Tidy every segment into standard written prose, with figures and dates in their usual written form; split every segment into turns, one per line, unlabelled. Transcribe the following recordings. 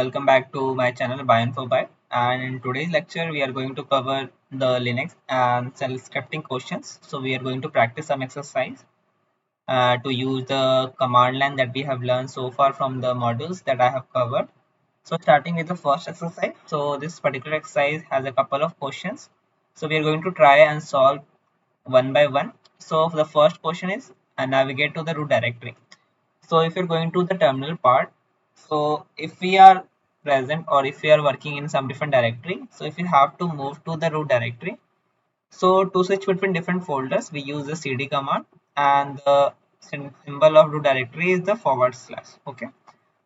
Welcome back to my channel Bioinformatics, and in today's lecture we are going to cover the Linux and shell scripting questions. So we are going to practice some exercise to use the command line that we have learned so far from the modules that I have covered. So starting with the first exercise. So this particular exercise has a couple of questions. So we are going to try and solve one by one. So the first question is navigate to the root directory. So if you're going to the terminal part, so if we are present or if we are working in some different directory, so if you have to move to the root directory, so to switch between different folders, we use the cd command, and the symbol of root directory is the forward slash. Okay,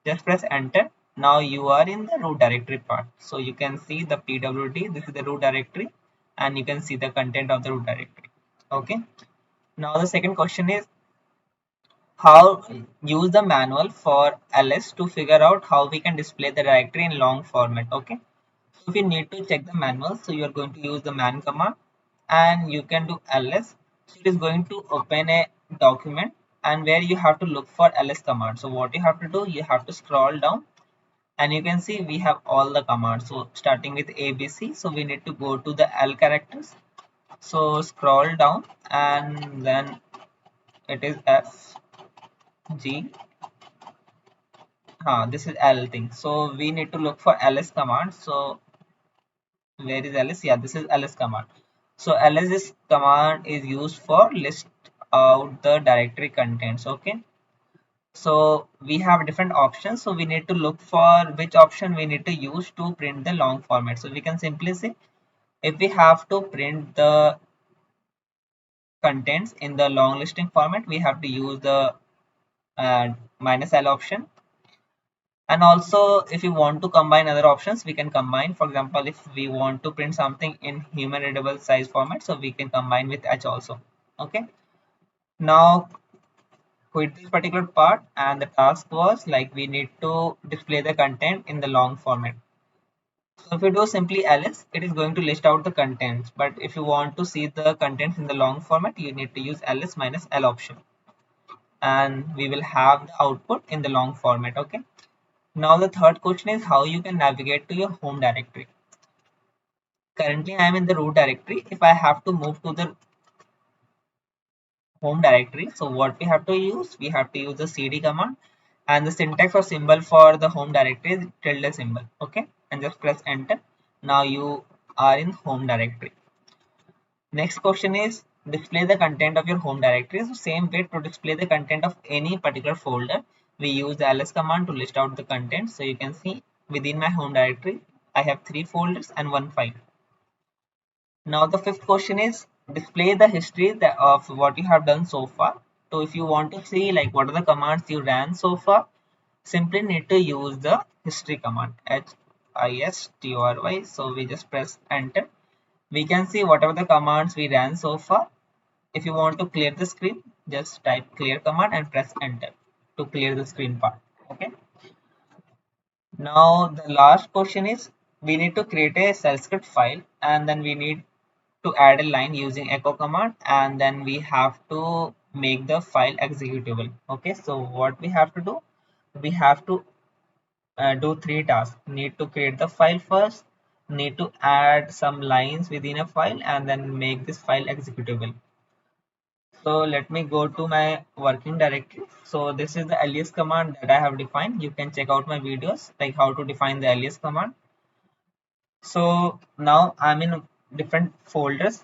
just press enter. Now you are in the root directory part. So you can see the pwd, this is the root directory, and you can see the content of the root directory. Okay, now the second question is how use the manual for ls to figure out how we can display the directory in long format. Okay, so if you need to check the manual, so you are going to use the man command and you can do ls. So it is going to open a document and where you have to look for ls command. So what you have to do, you have to scroll down and you can see we have all the commands. So starting with abc, so we need to go to the l characters. So scroll down and then it is f g. This is L thing. So we need to look for ls command. So where is ls? Yeah, this is ls command. So ls is command is used for list out the directory contents. Okay. So we have different options. So we need to look for which option we need to use to print the long format. So we can simply say if we have to print the contents in the long listing format, we have to use the -l option. And also if you want to combine other options, we can combine. For example, if we want to print something in human readable size format, so we can combine with h also. Okay, now quit this particular part, and the task was like we need to display the content in the long format. So if you do simply ls, it is going to list out the contents, but if you want to see the contents in the long format, you need to use ls -l option, and we will have the output in the long format. Okay, now the third question is how you can navigate to your home directory. Currently I am in the root directory. If I have to move to the home directory, so what we have to use? We have to use the cd command, and the syntax or symbol for the home directory is tilde symbol. Okay, and just press enter. Now you are in home directory. Next question is display the content of your home directory. So same way to display the content of any particular folder, we use the ls command to list out the content. So you can see within my home directory, I have 3 folders and 1 file. Now the fifth question is display the history of what you have done so far. So if you want to see like what are the commands you ran so far, simply need to use the history command, history. So we just press enter. We can see whatever the commands we ran so far. If you want to clear the screen, just type clear command and press enter to clear the screen part. Okay. Now the last question is we need to create a shell script file, and then we need to add a line using echo command, and then we have to make the file executable. Okay, so what we have to do, we have to do 3 tasks. Need to create the file first, need to add some lines within a file, and then make this file executable. So let me go to my working directory. So this is the alias command that I have defined. You can check out my videos like how to define the alias command. So now I'm in different folders.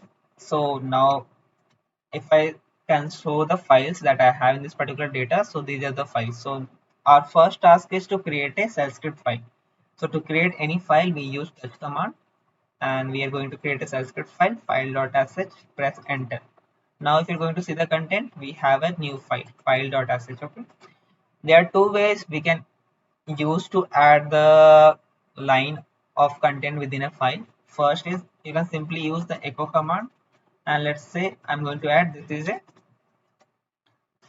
So now if I can show the files that I have in this particular data, so these are the files. So our first task is to create a shell script file. So to create any file, we use touch command, and we are going to create a shell script file, file.sh, press enter. Now if you're going to see the content, we have a new file, file.sh. Okay, there are 2 ways we can use to add the line of content within a file. First is you can simply use the echo command, and let's say I'm going to add this is a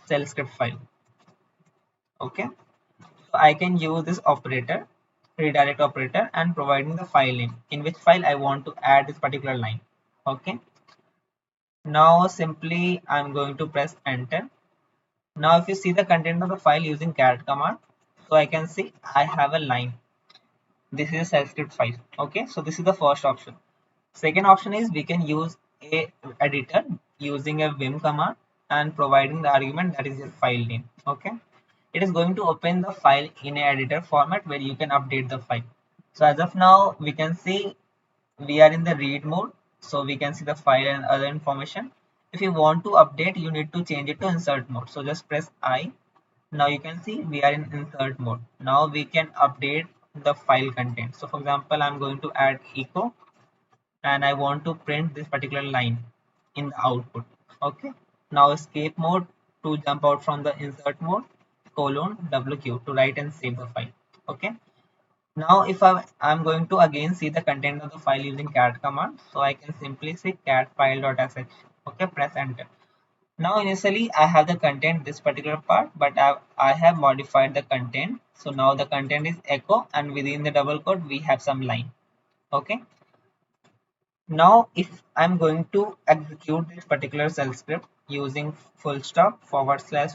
shell script file. Okay, so I can use this operator, redirect operator, and providing the file name in which file I want to add this particular line. Okay, now simply I'm going to press enter. Now if you see the content of the file using cat command, so I can see I have a line. This is a shell script file. Okay, so this is the first option. Second option is we can use a editor using a vim command and providing the argument that is your file name. Okay, it is going to open the file in a editor format where you can update the file. So as of now, we can see we are in the read mode, so we can see the file and other information. If you want to update, you need to change it to insert mode. So just press I. Now you can see we are in insert mode. Now we can update the file content. So for example, I'm going to add echo and I want to print this particular line in the output. Okay. Now escape mode to jump out from the insert mode, colon WQ to write and save the file. Okay. Now if I'm going to again see the content of the file using cat command, so I can simply say cat file.sh. Okay, press enter. Now initially I have the content this particular part, but I have modified the content. So now the content is echo and within the double quote we have some line. Okay. Now if I'm going to execute this particular shell script using full stop / file.sh,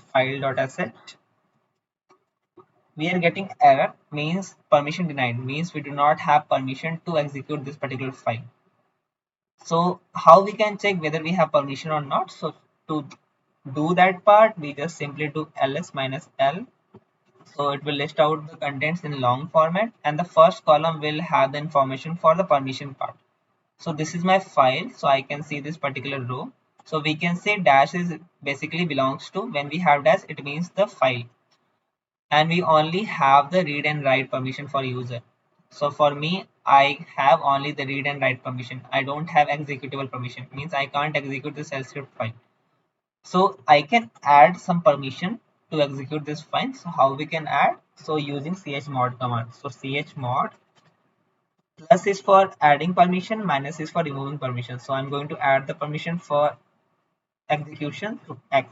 we are getting error, means permission denied, means we do not have permission to execute this particular file. So how we can check whether we have permission or not? So to do that part, we just simply do ls minus l. So it will list out the contents in long format and the first column will have the information for the permission part. So this is my file, so I can see this particular row. So we can say dash is basically belongs to, when we have dash it means the file, and we only have the read and write permission for user. So for me, I have only the read and write permission. I don't have executable permission, means I can't execute the shell script file. So I can add some permission to execute this file. So how we can add? So using chmod command. So chmod plus is for adding permission, minus is for removing permission. So I'm going to add the permission for execution to X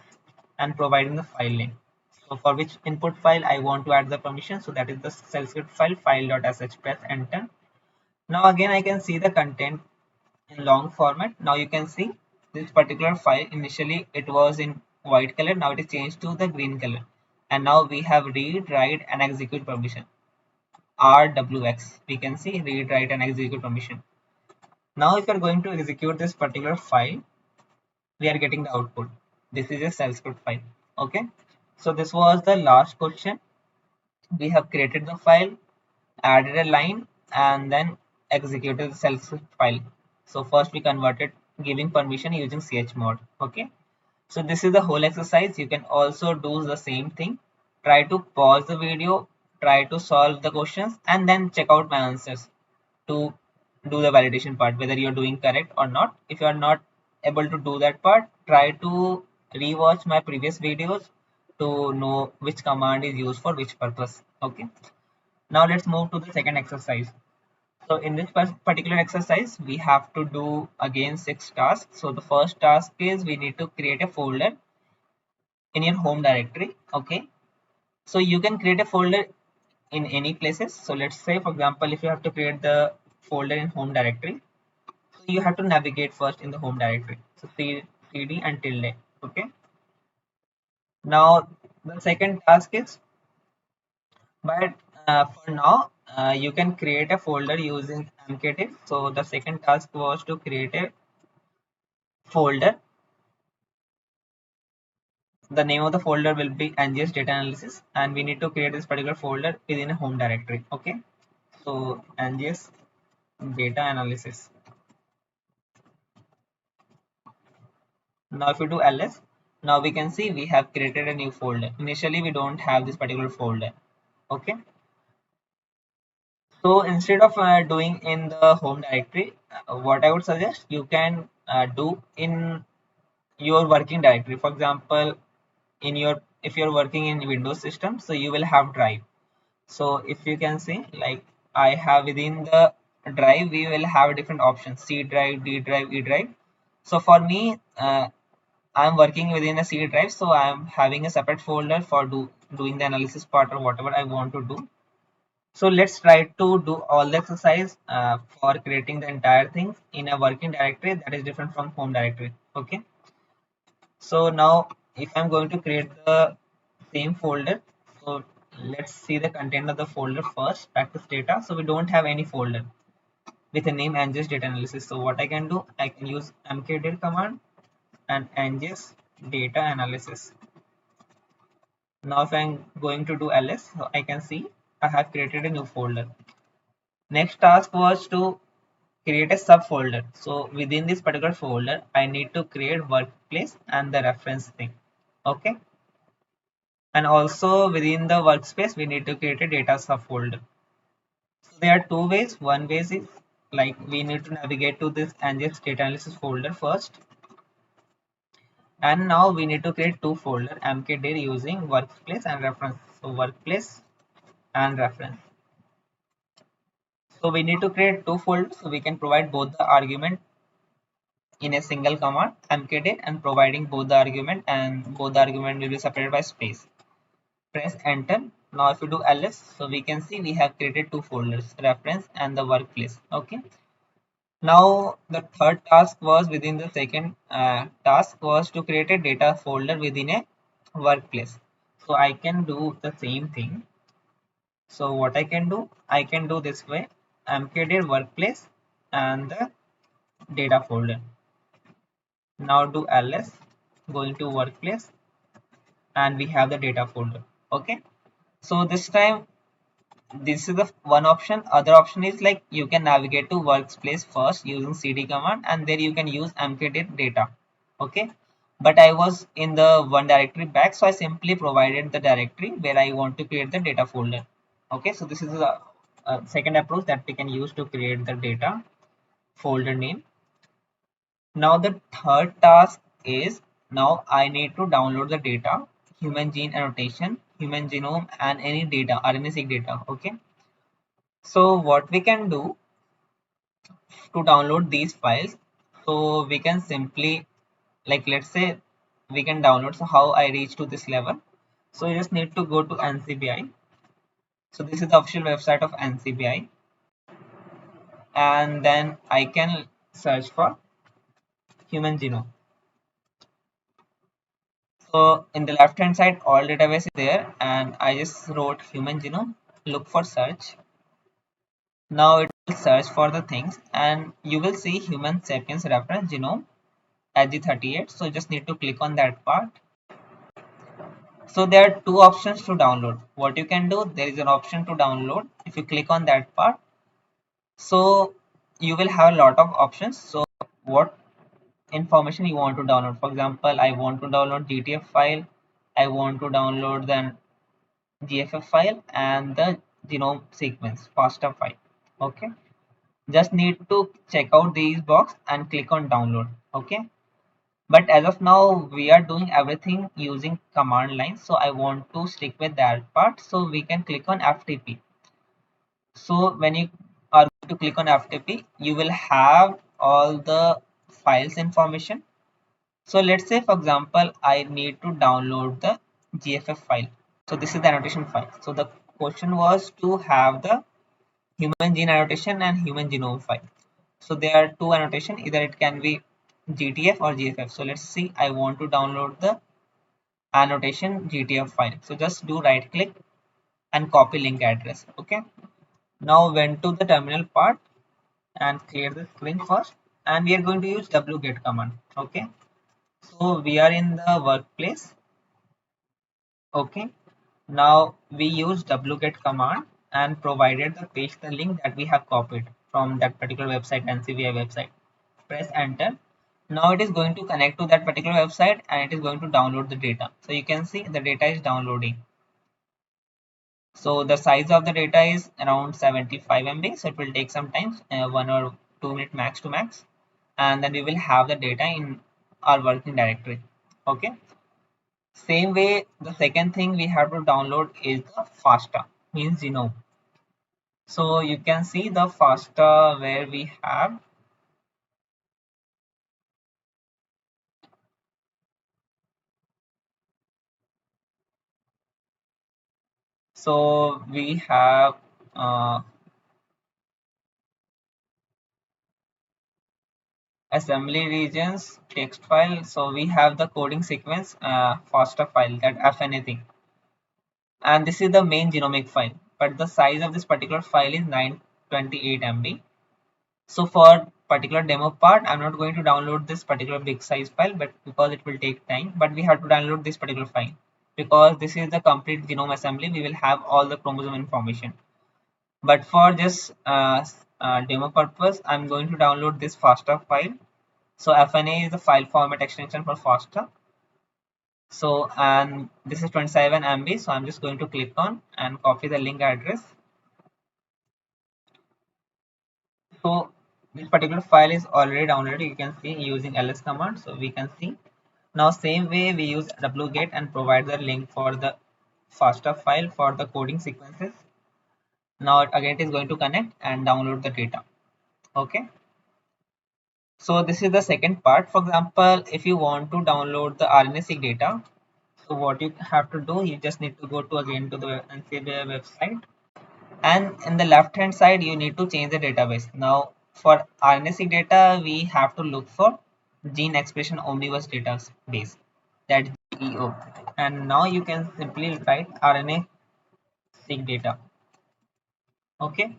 and providing the file name. So for which input file I want to add the permission, so that is the shell script file file.sh. Press enter. Now again I can see the content in long format. Now you can see this particular file, initially it was in white color, now it is changed to the green color, and now we have read, write and execute permission, RWX. We can see read, write and execute permission. Now if you are going to execute this particular file, we are getting the output. This is a shell script file. Okay, so this was the last question. We have created the file, added a line and then executed the shell script file. So first we converted giving permission using chmod. Okay, so this is the whole exercise. You can also do the same thing. Try to pause the video, try to solve the questions and then check out my answers to do the validation part, whether you're doing correct or not. If you are not able to do that part, try to rewatch my previous videos to know which command is used for which purpose. Okay, now let's move to the second exercise. So in this particular exercise, we have to do again 6 tasks. So the first task is we need to create a folder in your home directory. Okay, so you can create a folder in any places. So let's say, for example, if you have to create the folder in home directory, so you have to navigate first in the home directory. So cd and tilde. Okay, now the second task is, but for now you can create a folder using mkdiff. So the second task was to create a folder. The name of the folder will be NGS data analysis and we need to create this particular folder within a home directory. Okay, so NGS data analysis. Now if you do ls, now we can see we have created a new folder. Initially we don't have this particular folder. Okay, so instead of doing in the home directory, what I would suggest you can do in your working directory. For example, in your, if you're working in Windows system, so you will have drive. So if you can see, like I have within the drive, we will have different options: C drive, D drive, E drive. So for me, I'm working within a C drive, so I'm having a separate folder for doing the analysis part or whatever I want to do. So let's try to do all the exercise for creating the entire thing in a working directory that is different from home directory. Okay. So now if I'm going to create the same folder, so let's see the content of the folder first, practice data. So we don't have any folder with a name ngest data analysis. So what I can do, I can use mkdir command and ngest data analysis. Now if I'm going to do ls, so I can see I have created a new folder. Next task was to create a subfolder. So within this particular folder, I need to create workplace and the reference thing. Okay. And also within the workspace, we need to create a data subfolder. So there are two ways. One way is like we need to navigate to this ngest data analysis folder first. And now we need to create two folders mkdir using workplace and reference. So workplace and reference. So we need to create two folders so we can provide both the argument in a single command mkdir and providing both the argument, and both the argument will be separated by space. Press enter. Now if you do ls, so we can see we have created two folders, reference and the workplace. Okay. Now the third task was within the second task was to create a data folder within a workplace. So I can do the same thing. So what I can do, I can do this way, mkdir workplace and the data folder. Now do ls, going to workplace, and we have the data folder. Okay. So this time, this is the one option. Other option is like you can navigate to workspace first using cd command, and then you can use mkdir data. Okay. But I was in the one directory back, so I simply provided the directory where I want to create the data folder. Okay. So this is the second approach that we can use to create the data folder name. Now the third task is, now I need to download the data, human gene annotation, human genome, and any data, RNA-seq data. Okay. So what we can do to download these files, so we can simply, like let's say we can download. So how I reach to this level? So you just need to go to NCBI. So this is the official website of NCBI, and then I can search for human genome. So in the left hand side, all database is there, and I just wrote human genome, look for search. Now it will search for the things, and you will see human sapiens reference genome HG38. So you just need to click on that part. So there are two options to download. What you can do, there is an option to download. If you click on that part, so you will have a lot of options. So what information you want to download? For example, I want to download GTF file. I want to download the GFF file and the genome sequence FASTA file. Okay, just need to check out these box and click on download. Okay, but as of now we are doing everything using command line, so I want to stick with that part. So we can click on FTP. So when you are going to click on FTP, you will have all the files information. So let's say for example I need to download the GFF file. So this is the annotation file. So the question was to have the human gene annotation and human genome file. So there are two annotation, either it can be GTF or GFF. So let's see, I want to download the annotation GTF file. So just do right click and copy link address. Okay. Now went to the terminal part and clear the screen first, and we are going to use wget command. Okay. So we are in the workplace. Okay. Now we use wget command and provided the paste the link that we have copied from that particular website, NCBI website. Press enter. Now it is going to connect to that particular website and it is going to download the data. So you can see the data is downloading. So the size of the data is around 75 MB. So it will take some time, 1 or 2 minutes max to max, and then we will have the data in our working directory. Okay. Same way, the second thing we have to download is the FASTA, means genome. So you can see the FASTA where we have. So we have assembly regions, text file. So we have the coding sequence, FASTA file, that F anything. and this is the main genomic file, but the size of this particular file is 928 MB. So for particular demo part, I'm not going to download this particular big size file, but because it will take time, but we have to download this particular file because this is the complete genome assembly. We will have all the chromosome information. But for just demo purpose, I'm going to download this FASTA file. So FNA is the file format extension for FASTA. So, and this is 27 MB. So I'm just going to click on and copy the link address. So this particular file is already downloaded. You can see using ls command. So we can see now same way we use wget and provide the link for the FASTA file for the coding sequences. Now again it is going to connect and download the data. Okay. So this is the second part. For example, if you want to download the RNA-seq data, so what you have to do, you just need to go to again to the NCBI website, and in the left hand side you need to change the database. Now for RNA-seq data, we have to look for gene expression omnibus database, that GEO, and now you can simply write RNA-seq data. Okay,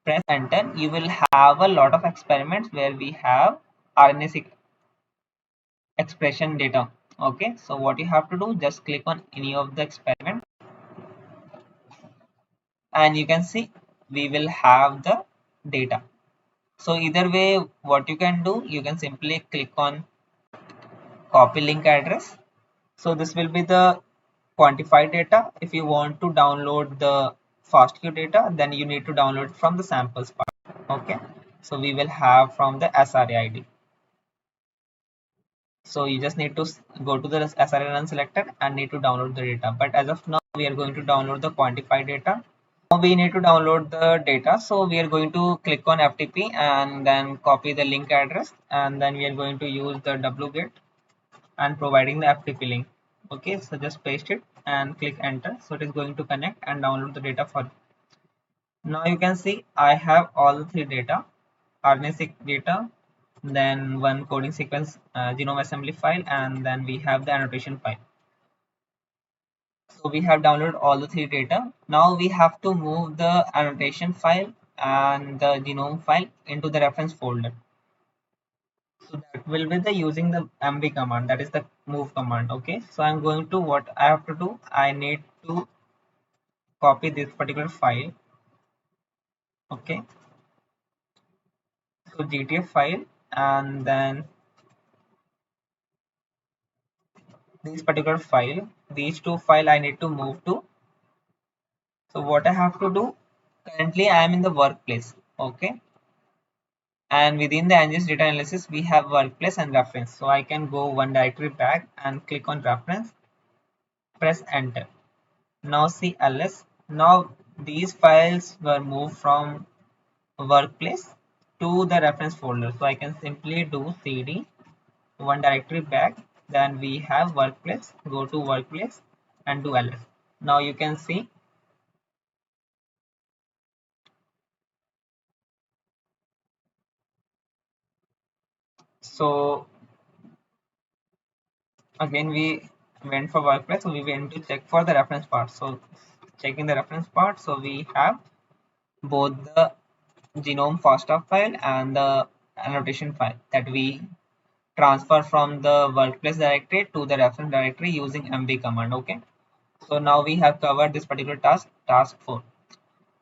press enter. You will have a lot of experiments where we have RNA-seq expression data. Okay, so what you have to do, just click on any of the experiment and you can see we will have the data. So either way, what you can do, you can simply click on copy link address. So this will be the quantified data. If you want to download the FASTQ data, then you need to download from the samples part. Okay, so we will have from the SRAID. So you just need to go to the SRN unselected and need to download the data. But as of now, we are going to download the quantified data. Now we need to download the data. So we are going to click on FTP and then copy the link address. And then we are going to use the wget and providing the FTP link. Okay, so just paste it and click enter. So it is going to connect and download the data for you. Now you can see I have all the three data, RNA-seq data, then one coding sequence genome assembly file, and then we have the annotation file. So we have downloaded all the three data. Now we have to move the annotation file and the genome file into the reference folder. So that will be the using the mv command, that is the move command. Okay, so I'm going to, what I have to do, I need to copy this particular file. Okay, so gtf file, and then this particular file, these two file I need to move to. So what I have to do, currently I am in the workplace. Okay, and within the NGS data analysis we have workplace and reference. So I can go one directory back and click on reference, press enter. Now see ls. Now these files were moved from workplace to the reference folder. So I can simply do cd one directory back, then we have workplace, go to workplace and do ls. Now you can see, so again we went for workplace, so we went to check for the reference part. So checking the reference part, so we have both the genome FASTA file and the annotation file that we transfer from the workplace directory to the reference directory using mv command. Okay, so now we have covered this particular task 4.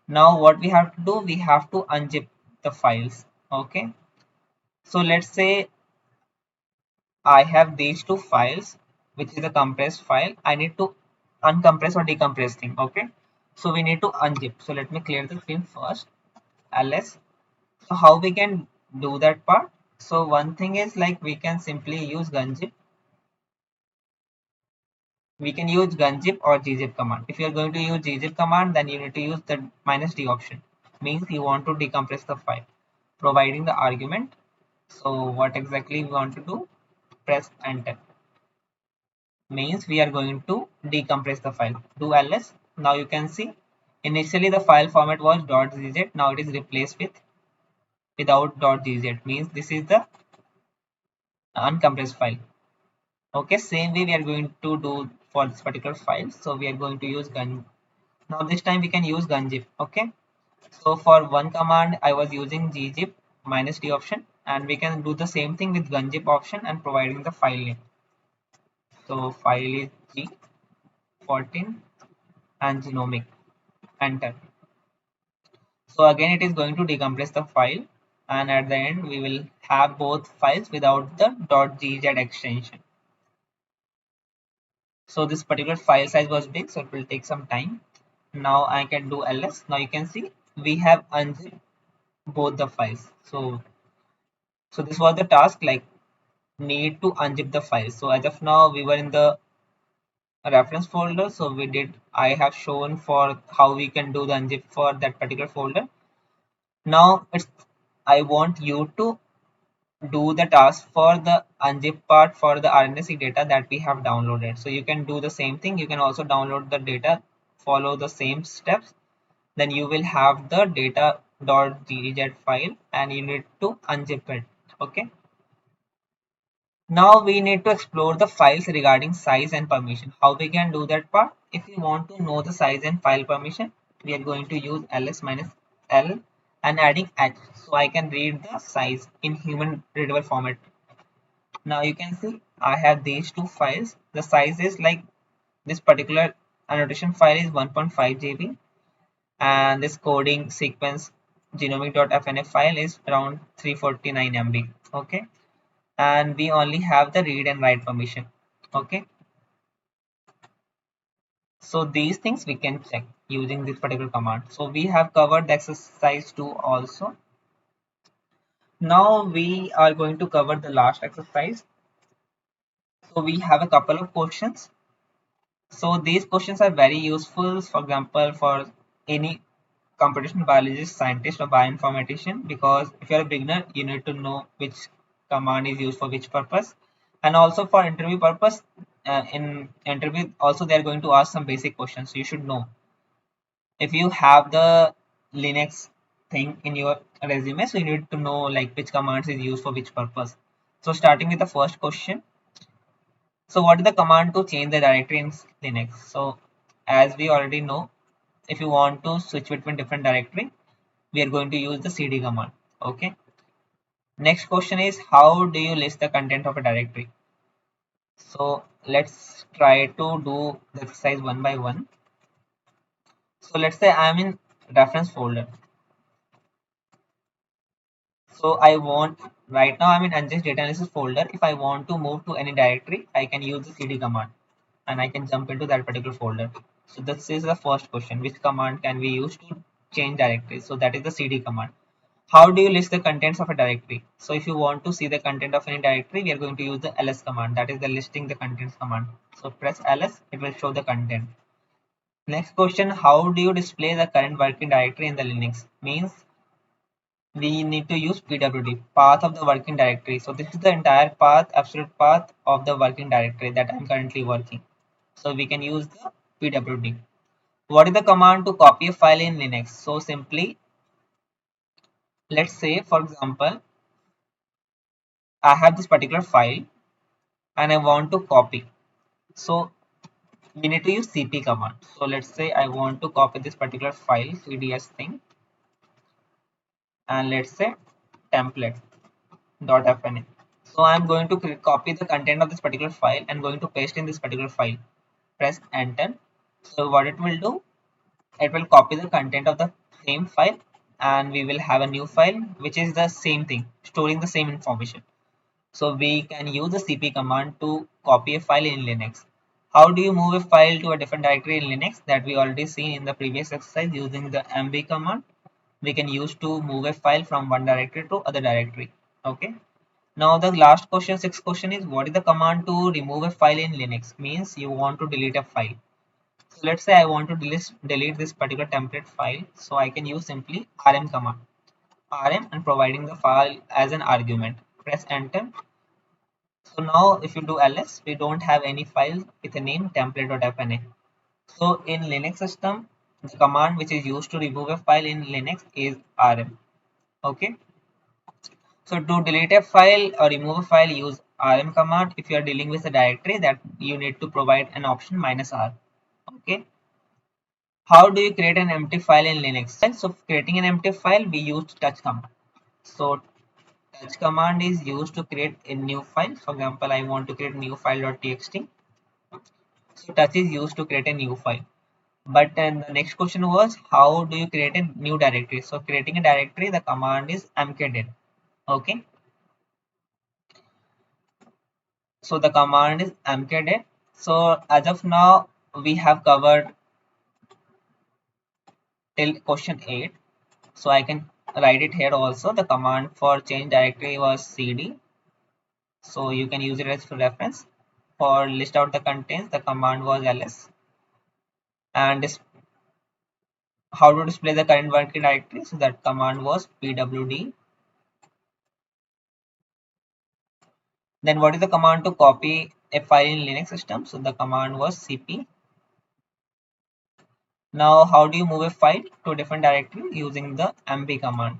Now what we have to do, we have to unzip the files. Okay, so let's say I have these two files, which is a compressed file. I need to uncompress or decompress thing. Okay, so we need to unzip. So let me clear the screen first. ls. So how we can do that part? So one thing is like we can simply use gunzip. We can use gunzip or gzip command. If you are going to use gzip command, then you need to use the -d option. Means you want to decompress the file, providing the argument. So what exactly we want to do? Press enter. Means we are going to decompress the file. Do ls. Now you can see initially the file format was .gz. Now it is replaced with without .gz. Means this is the uncompressed file. Okay, same way we are going to do for this particular file. So we are going to use gun Now this time we can use gunzip. Okay. So for one command, I was using gzip minus d option, and we can do the same thing with gunzip option and providing the file name. So file is G14 and genomic. Enter. So again, it is going to decompress the file, and at the end, we will have both files without the .gz extension. So this particular file size was big, so it will take some time. Now I can do ls. Now you can see we have unzipped both the files. So this was the task, like need to unzip the file. So as of now, we were in the reference folder. So I have shown for how we can do the unzip for that particular folder. Now I want you to do the task for the unzip part for the RNA-seq data that we have downloaded. So you can do the same thing. You can also download the data, follow the same steps. Then you will have the data.gz file and you need to unzip it. Okay. Now we need to explore the files regarding size and permission. How we can do that part? If we want to know the size and file permission, we are going to use ls minus l and adding h. So I can read the size in human readable format. Now you can see I have these two files. The size is like this particular annotation file is 1.5 GB and this coding sequence genomic.fnf file is around 349 MB. Okay. And we only have the read and write permission. Okay. So these things we can check using this particular command. So we have covered the exercise 2 also. Now we are going to cover the last exercise. So we have a couple of questions. So these questions are very useful, for example, for any computational biologist, scientist, or bioinformatician, because if you're a beginner, you need to know which command is used for which purpose. And also for interview purpose, in interview, also they're going to ask some basic questions. So you should know. If you have the Linux thing in your resume, so you need to know like which commands is used for which purpose. So starting with the first question. So what is the command to change the directory in Linux? So as we already know, if you want to switch between different directory, we are going to use the cd command. Okay. Next question is how do you list the content of a directory? So let's try to do the exercise one by one. So let's say I'm in reference folder. So I want right now I'm in unchanged data analysis folder. If I want to move to any directory, I can use the cd command and I can jump into that particular folder. So this is the first question. Which command can we use to change directory? So that is the cd command. How do you list the contents of a directory? So if you want to see the content of any directory, we are going to use the ls command. That is the listing the contents command. So press ls, it will show the content. Next question, how do you display the current working directory in the Linux? Means we need to use pwd, path of the working directory. So this is the entire path, absolute path of the working directory that I'm currently working. So we can use the pwd. What is the command to copy a file in Linux? So simply, let's say for example, I have this particular file and I want to copy. So we need to use cp command. So let's say I want to copy this particular file cds thing and let's say template.fna. So I'm going to copy the content of this particular file and going to paste in this particular file. Press enter. So what it will do, it will copy the content of the same file and we will have a new file which is the same thing, storing the same information. So we can use the cp command to copy a file in Linux. How do you move a file to a different directory in Linux? That we already seen in the previous exercise using the mv command. We can use to move a file from one directory to other directory. Okay. Now the last question, sixth question is what is the command to remove a file in Linux? Means you want to delete a file. So let's say I want to delete this particular template file. So I can use simply rm command. Rm and providing the file as an argument. Press enter. So now if you do ls, we don't have any file with a name template.fna. So in Linux system, the command which is used to remove a file in Linux is rm. Okay. So to delete a file or remove a file, use rm command. If you are dealing with a directory, that you need to provide an option -r. Okay. How do you create an empty file in Linux? So creating an empty file, we use touch command. So touch command is used to create a new file. For example, I want to create new file.txt. So touch is used to create a new file. But then the next question was, how do you create a new directory? So creating a directory, the command is mkdir. Okay. So the command is mkdir. So as of now, we have covered till question 8. So I can write it here also. The command for change directory was cd. So you can use it as for reference. For list out the contents, the command was ls. And how to display the current working directory? So that command was pwd. Then what is the command to copy a file in Linux system? So the command was cp. Now how do you move a file to a different directory using the mp command?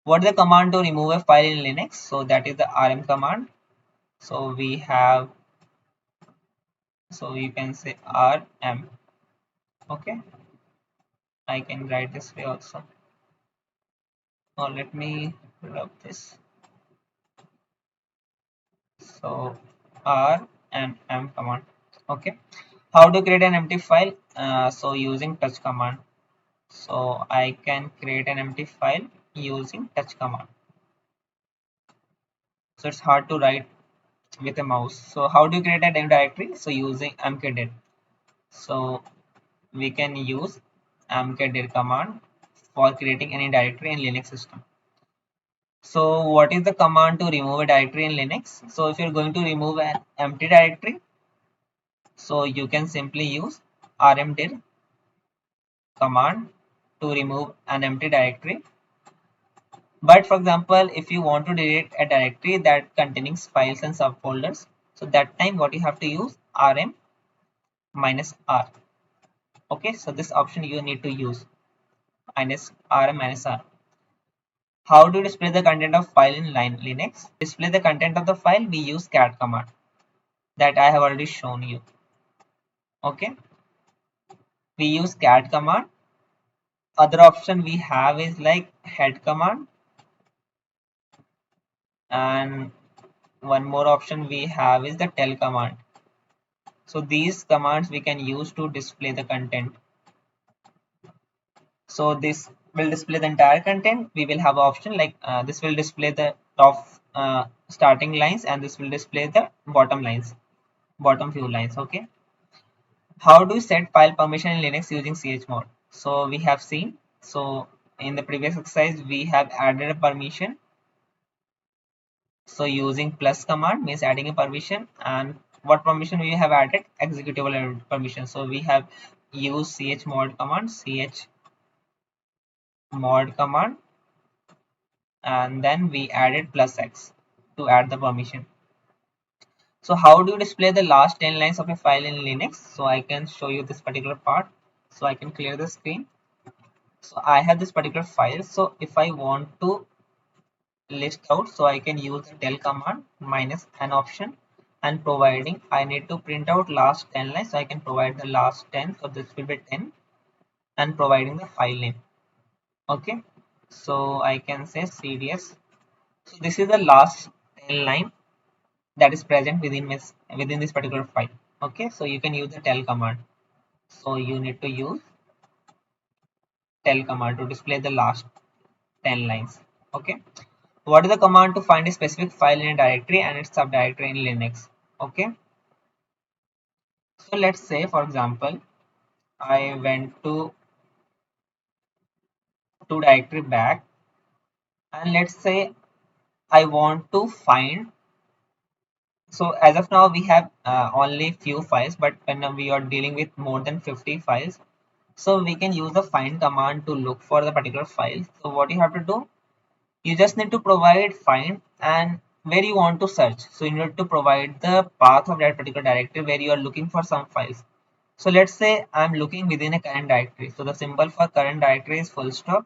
What is the command to remove a file in Linux? So that is the rm command. So we have, so you can say rm. Okay, I can write this way also. Now let me rub this. So r and m command. Okay, how to create an empty file? So using touch command. So I can create an empty file using touch command. So it's hard to write with a mouse. So how do you create a new directory? So using mkdir. So we can use mkdir command for creating any directory in Linux system. So what is the command to remove a directory in Linux? So if you're going to remove an empty directory, so you can simply use rmdir command to remove an empty directory. But for example, if you want to delete a directory that contains files and subfolders, so that time what you have to use rm minus r. Okay, so this option you need to use minus rm minus r. How do you display the content of file in Linux? Display the content of the file, we use cat command that I have already shown you. Okay, we use cat command. Other option we have is like head command, and one more option we have is the tell command. So these commands we can use to display the content. So this will display the entire content. We will have option like this will display the top starting lines, and this will display the bottom lines, bottom few lines. Okay, how do you set file permission in Linux using chmod? So we have seen, so in the previous exercise we have added a permission. So using plus command means adding a permission, and what permission we have added? Executable permission. So we have used chmod command, chmod command, and then we added plus x to add the permission. So how do you display the last 10 lines of a file in Linux? So I can show you this particular part. So I can clear the screen. So I have this particular file. So if I want to list out, so I can use the del command minus an option, and providing I need to print out last 10 lines, so I can provide the last 10. So this will be 10, and providing the file name. Okay, so I can say cds. So this is the last 10 line that is present within this particular file. Okay, so you can use the tell command. So you need to use tell command to display the last 10 lines. Okay, what is the command to find a specific file in a directory and its subdirectory in Linux? Okay, so let's say for example I went to directory back, and let's say I want to find. So as of now we have only few files, but when we are dealing with more than 50 files, so we can use the find command to look for the particular file. So what you have to do, you just need to provide find and where you want to search. So you need to provide the path of that particular directory where you are looking for some files. So let's say I'm looking within a current directory. So the symbol for current directory is full stop.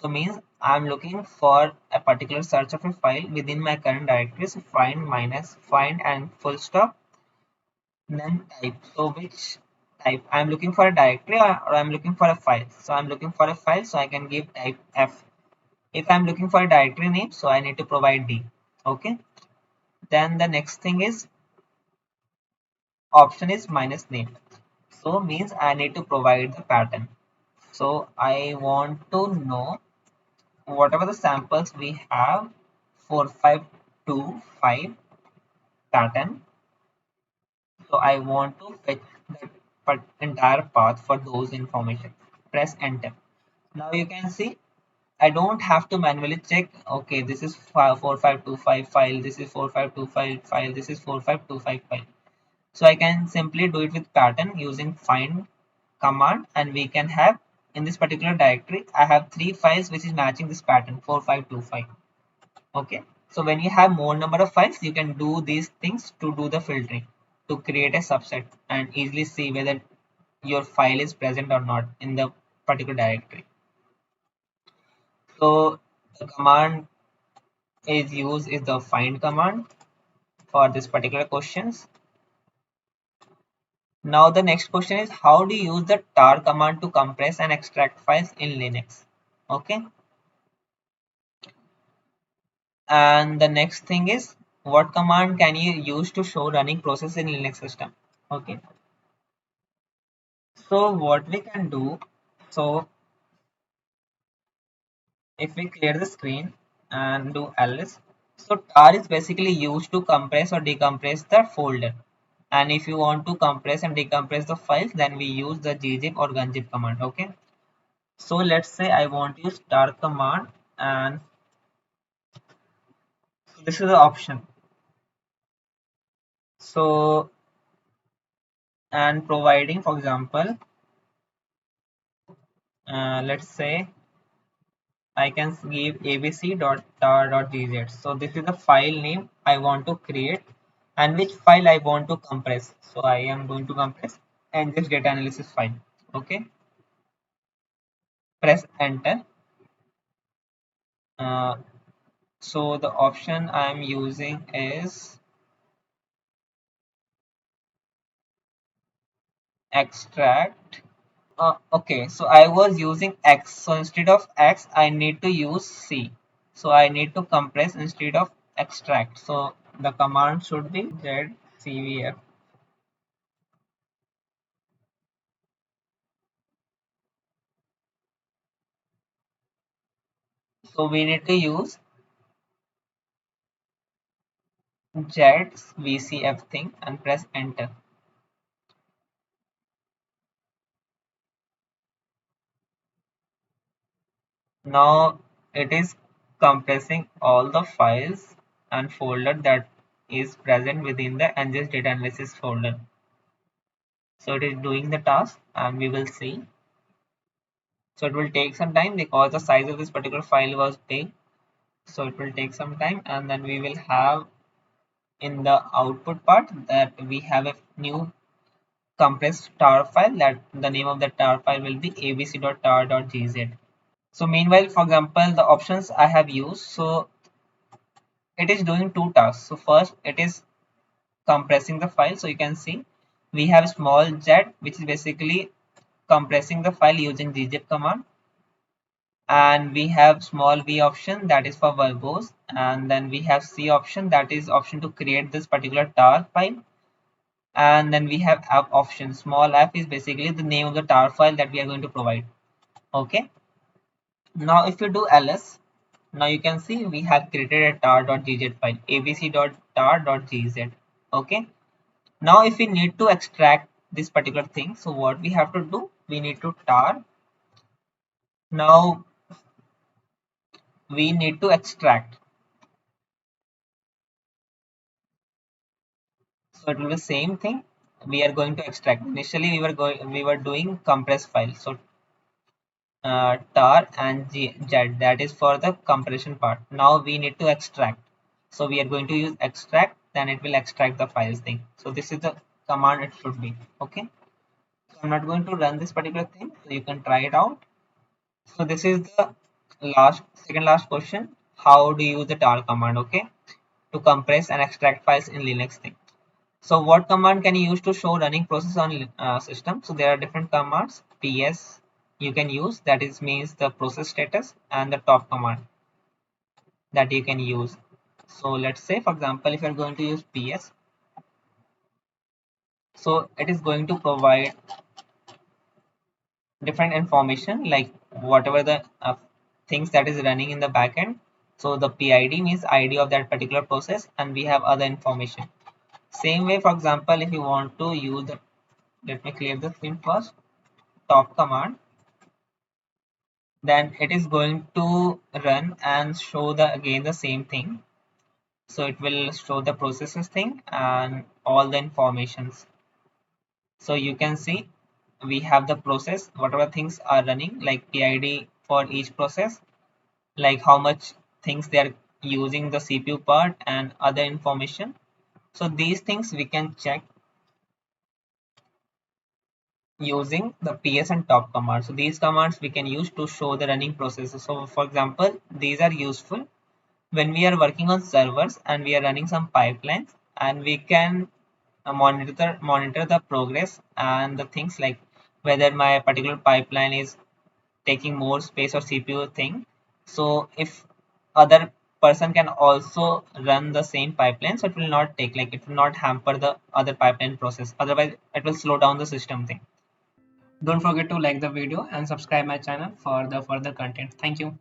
So means I'm looking for a particular search of a file within my current directory. So find minus find and full stop, then type. So which type. I'm looking for a directory, or I'm looking for a file. So I'm looking for a file, so I can give type F. If I'm looking for a directory name, so I need to provide D. Okay. Then the next thing is option is minus name. So means I need to provide the pattern. So I want to know whatever the samples we have, 4525 pattern. So I want to fetch the entire path for those information. Press enter. Now you can see I don't have to manually check, okay, this is 4525 file, this is 4525 file, this is 4525 file. So I can simply do it with pattern using find command, and we can have in this particular directory, I have three files which is matching this pattern 4525. Okay. So when you have more number of files, you can do these things to do the filtering, to create a subset and easily see whether your file is present or not in the particular directory. So the command is used is the find command for this particular questions. Now the next question is, how do you use the tar command to compress and extract files in Linux? Okay. And the next thing is, what command can you use to show running process in Linux system? Okay. So what we can do, so if we clear the screen and do ls, so tar is basically used to compress or decompress the folder. And if you want to compress and decompress the files, then we use the gzip or gunzip command. Okay. So let's say I want to use tar command, and this is the option. So, and providing, for example, let's say I can give abc.tar.gz. So this is the file name I want to create and which file I want to compress. So I am going to compress and this data analysis file. Okay. Press enter. Uh, so the option I am using is extract. Okay, so I was using X. So instead of X, I need to use C. So I need to compress instead of extract. So the command should be zcvf. So we need to use ZVCF thing and press enter. Now it is compressing all the files and folder that is present within the NGS data analysis folder. So it is doing the task and we will see. So it will take some time because the size of this particular file was big. So it will take some time, and then we will have in the output part that we have a new compressed tar file, that the name of the tar file will be abc.tar.gz. So meanwhile, for example, the options I have used, so it is doing two tasks. So first it is compressing the file. So you can see we have small z, which is basically compressing the file using gzip command, and we have small v option that is for verbose, and then we have c option that is option to create this particular tar file, and then we have app option. Small f is basically the name of the tar file that we are going to provide. Okay. Now if you do ls, now you can see we have created a tar.gz file, abc.tar.gz. Okay. Now if we need to extract this particular thing, so what we have to do, we need to tar. Now we need to extract. So it will be same thing. We are going to extract. Initially we were doing compress file. So tar and z, that is for the compression part. Now we need to extract. So we are going to use extract, then it will extract the files thing. So this is the command it should be. Okay. So I'm not going to run this particular thing. So you can try it out. So this is the second last question. How do you use the tar command? Okay. To compress and extract files in Linux thing. So what command can you use to show running process on system? So there are different commands. PS you can use, that is means the process status, and the top command that you can use. So let's say for example if you're going to use PS, so it is going to provide different information like whatever the things that is running in the backend. So the PID means ID of that particular process, and we have other information. Same way, for example, if you want to use the, let me clear the screen first, top command, then it is going to run and show the again the same thing. So it will show the processes thing and all the informations. So you can see we have the process, whatever things are running like PID for each process, like how much things they are using the CPU part and other information. So these things we can check using the PS and top command. So these commands we can use to show the running processes. So for example, these are useful when we are working on servers and we are running some pipelines, and we can monitor the progress and the things like whether my particular pipeline is taking more space or CPU thing. So if other person can also run the same pipeline, so it will not take, like it will not hamper the other pipeline process. Otherwise, it will slow down the system thing. Don't forget to like the video and subscribe my channel for the further content. Thank you.